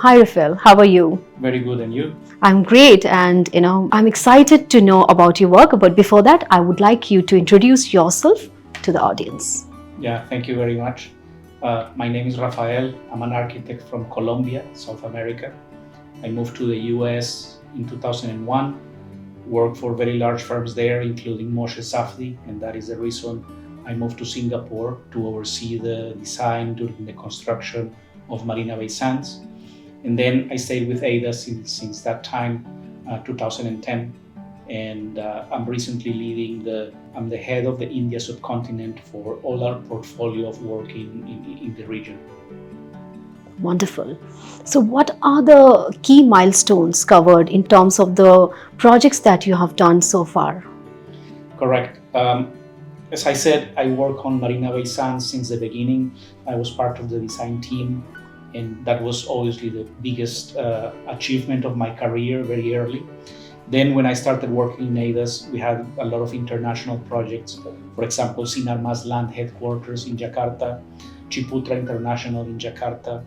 Hi Rafael, how are you? Very good, and you? I'm great, and I'm excited to know about your work. But before that, I would like you to introduce yourself to the audience. Yeah, thank you very much. My name is Rafael. I'm an architect from Colombia, South America. I moved to the US in 2001, worked for very large firms there, including Moshe Safdie, and that is the reason I moved to Singapore to oversee the design during the construction of Marina Bay Sands. And then I stayed with AEDAS since that time, 2010. And I'm recently I'm the head of the India subcontinent for all our portfolio of work in the region. Wonderful. So what are the key milestones covered in terms of the projects that you have done so far? Correct. As I said, I work on Marina Bay Sands since the beginning. I was part of the design team, and that was obviously the biggest achievement of my career very early. Then when I started working in AEDAS, we had a lot of international projects. For example, Sinarmas Land Headquarters in Jakarta, Ciputra International in Jakarta.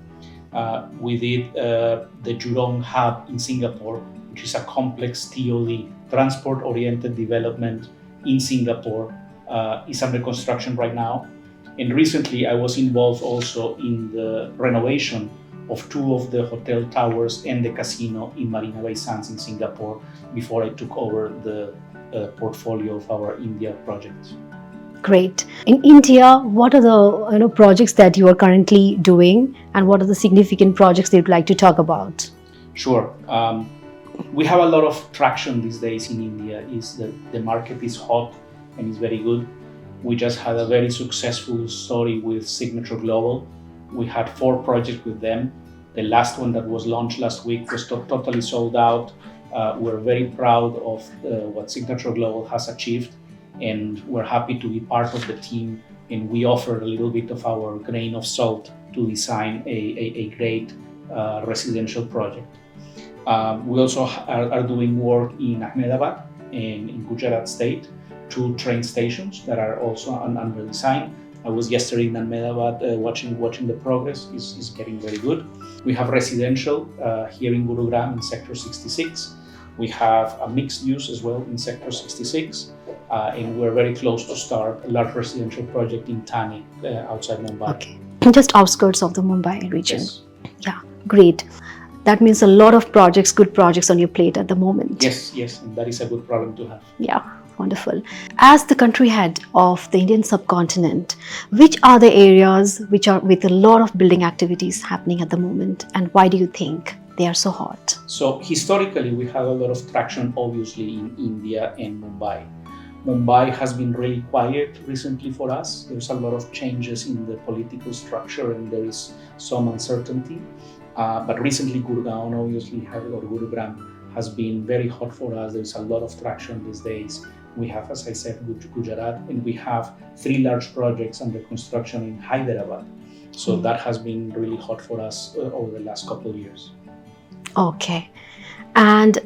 We did the Jurong Hub in Singapore, which is a complex TOD, transport-oriented development in Singapore. It's under construction right now. And recently I was involved also in the renovation of two of the hotel towers and the casino in Marina Bay Sands in Singapore before I took over the portfolio of our India projects. Great. In India, what are the projects that you are currently doing, and what are the significant projects that you'd like to talk about? Sure. We have a lot of traction these days in India. The market is hot and is very good. We just had a very successful story with Signature Global. We had 4 projects with them. The last one that was launched last week was totally sold out. We're very proud of what Signature Global has achieved, and we're happy to be part of the team. And we offer a little bit of our grain of salt to design a great residential project. We also are doing work in Ahmedabad and in Gujarat state, 2 train stations that are also under design. I was yesterday in Ahmedabad watching the progress. Is getting very good. We have residential here in Gurugram in Sector 66. We have a mixed use as well in Sector 66. And we're very close to start a large residential project in Thane, outside Mumbai. Okay. Just outskirts of the Mumbai region. Yes. Yeah, great. That means a lot of projects, good projects on your plate at the moment. Yes, and that is a good problem to have. Yeah, wonderful. As the country head of the Indian subcontinent, which are the areas which are with a lot of building activities happening at the moment, and why do you think they are so hot? So historically, we have a lot of traction, obviously, in India and Mumbai. Mumbai has been really quiet recently for us. There's a lot of changes in the political structure, and there is some uncertainty. But recently, Gurgaon, obviously, or Gurugram, has been very hot for us. There's a lot of traction these days. We have, as I said, Gujarat, and we have 3 large projects under construction in Hyderabad. So that has been really hot for us over the last couple of years. Okay. And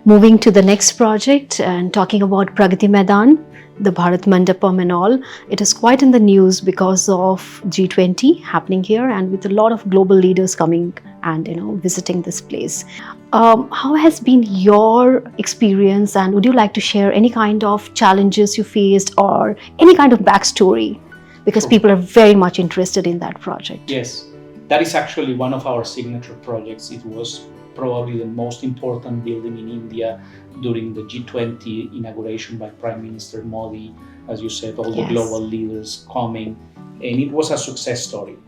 moving to the next project and talking about Pragati Maidan, the Bharat Mandapam and all, it is quite in the news because of G20 happening here, and with a lot of global leaders coming and visiting this place. How has been your experience, and would you like to share any kind of challenges you faced or any kind of backstory? Because people are very much interested in that project. Yes, that is actually one of our signature projects. It was probably the most important building in India during the G20 inauguration by Prime Minister Modi. As you said, all the global leaders coming, and it was a success story.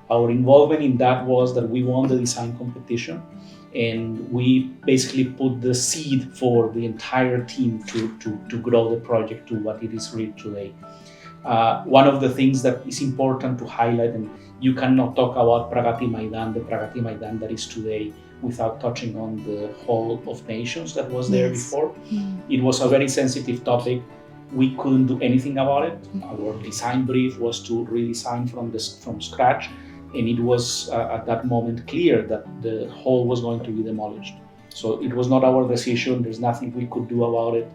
Our involvement in that was that we won the design competition, and we basically put the seed for the entire team to grow the project to what it is really today. One of the things that is important to highlight, and you cannot talk about Pragati Maidan, the Pragati Maidan that is today, without touching on the Hall of Nations that was there before. It was a very sensitive topic. We couldn't do anything about it. Our design brief was to redesign from scratch, and it was at that moment clear that the hall was going to be demolished. So it was not our decision. There's nothing we could do about it.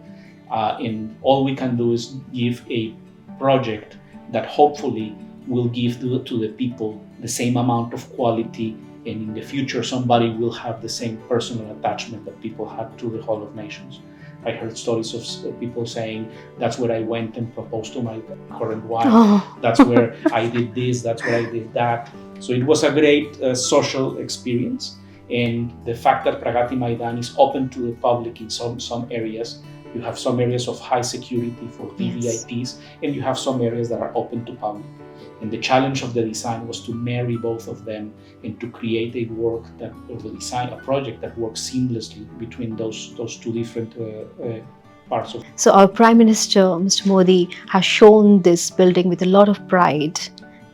And all we can do is give a project that hopefully will give to the people the same amount of quality and in the future somebody will have the same personal attachment that people had to the Hall of Nations. I heard stories of people saying, that's where I went and proposed to my current wife. Oh. That's where I did this, that's where I did that. So it was a great social experience. And the fact that Pragati Maidan is open to the public in some areas, you have some areas of high security for VVIPs, and you have some areas that are open to public. And the challenge of the design was to marry both of them and to create a work that, or the design, a project that works seamlessly between those two different parts of. So our Prime Minister, Mr. Modi, has shown this building with a lot of pride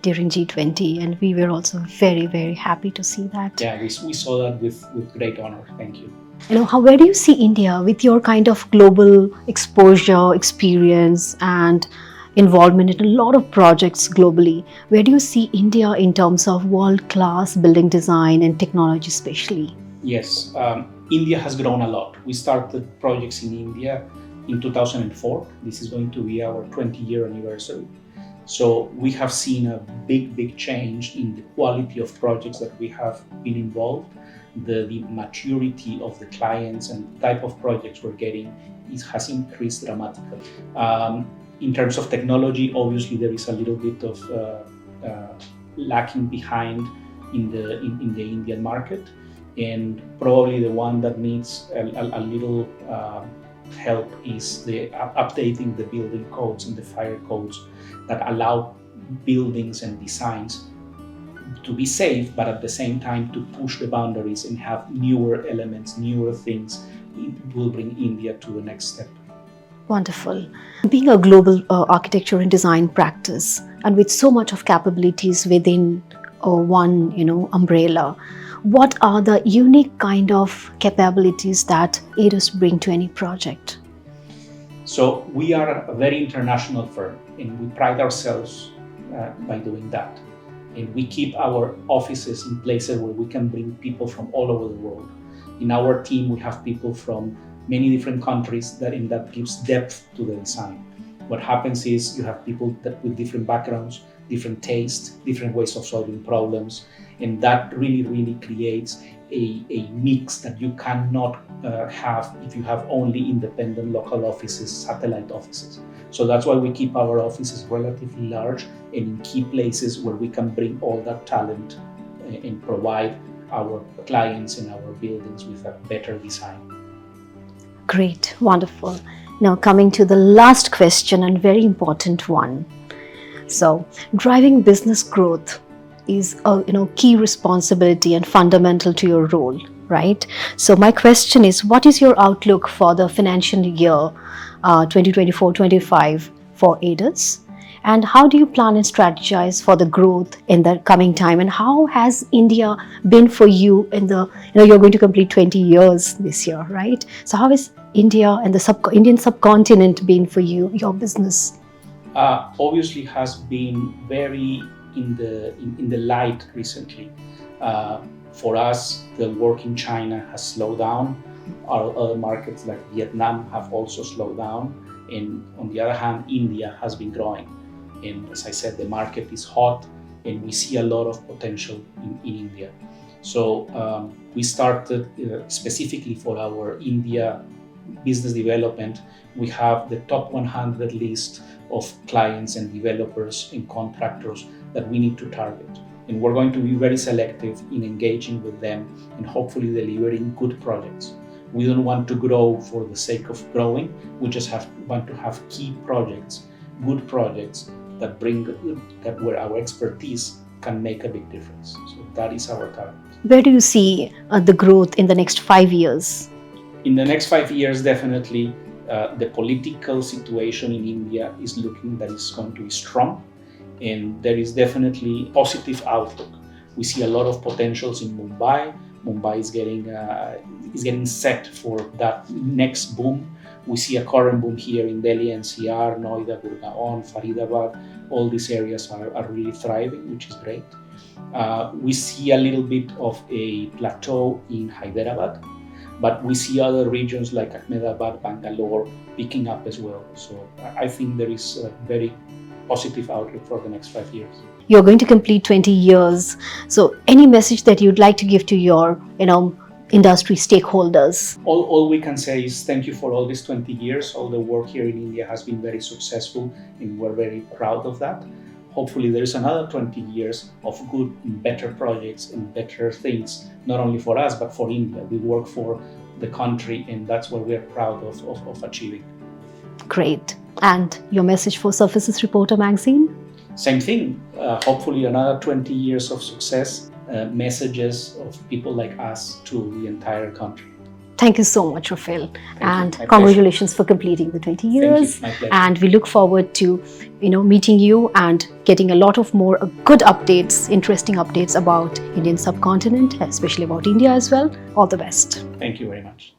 during G20, and we were also very, very happy to see that. Yeah, we saw that with great honor. Thank you. Where do you see India with your kind of global exposure, experience, and involvement in a lot of projects globally? Where do you see India in terms of world-class building design and technology especially? Yes, India has grown a lot. We started projects in India in 2004. This is going to be our 20-year anniversary. So we have seen a big change in the quality of projects that we have been involved. The maturity of the clients and the type of projects we're getting has increased dramatically. In terms of technology, obviously there is a little bit of lacking behind in the Indian market, and probably the one that needs a little help is the updating the building codes and the fire codes that allow buildings and designs to be safe, but at the same time to push the boundaries and have newer elements, newer things. It will bring India to the next step. Wonderful. Being a global architecture and design practice, and with so much of capabilities within one umbrella, what are the unique kind of capabilities that AEDAS bring to any project? So we are a very international firm, and we pride ourselves by doing that. And we keep our offices in places where we can bring people from all over the world. In our team, we have people from many different countries, and that gives depth to the design. What happens is you have people with different backgrounds, different tastes, different ways of solving problems, and that really creates a mix that you cannot have if you have only independent local offices, satellite offices. So that's why we keep our offices relatively large and in key places where we can bring all that talent and provide our clients and our buildings with a better design. Great, wonderful. Now coming to the last question, and very important one. So driving business growth is a key responsibility and fundamental to your role, right? So my question is, what is your outlook for the financial year 2024-25 for AEDAS? And how do you plan and strategize for the growth in the coming time? And how has India been for you in the, you're going to complete 20 years this year, right? So how has India and the Indian subcontinent been for you, your business? Obviously has been very in the light recently. For us, the work in China has slowed down. Our other markets like Vietnam have also slowed down. And on the other hand, India has been growing. And as I said, the market is hot and we see a lot of potential in India. So we started specifically for our India business development. We have the top 100 list of clients and developers and contractors that we need to target. And we're going to be very selective in engaging with them and hopefully delivering good projects. We don't want to grow for the sake of growing. We just want to have key projects, good projects that where our expertise can make a big difference. So that is our target. Where do you see the growth in the next 5 years? In the next 5 years, definitely the political situation in India is looking that it's going to be strong, and there is definitely positive outlook. We see a lot of potentials in Mumbai. Mumbai is getting set for that next boom. We see a current boom here in Delhi NCR, Noida, Gurgaon, Faridabad. All these areas are really thriving, which is great. We see a little bit of a plateau in Hyderabad, but we see other regions like Ahmedabad, Bangalore picking up as well. So I think there is a very positive outlook for the next 5 years. you're going to complete 20 years. So any message that you'd like to give to your, industry stakeholders? All we can say is thank you for all these 20 years. All the work here in India has been very successful, and we're very proud of that. Hopefully there's another 20 years of good and better projects and better things, not only for us, but for India. We work for the country, and that's what we're proud of achieving. Great. And your message for Surfaces Reporter magazine? Same thing. Hopefully another 20 years of success, messages of people like us to the entire country. Thank you so much, Rafael. And My congratulations for completing the 20 years. Thank you. My pleasure. And we look forward to, meeting you and getting a lot of more good updates, interesting updates about Indian subcontinent, especially about India as well. All the best. Thank you very much.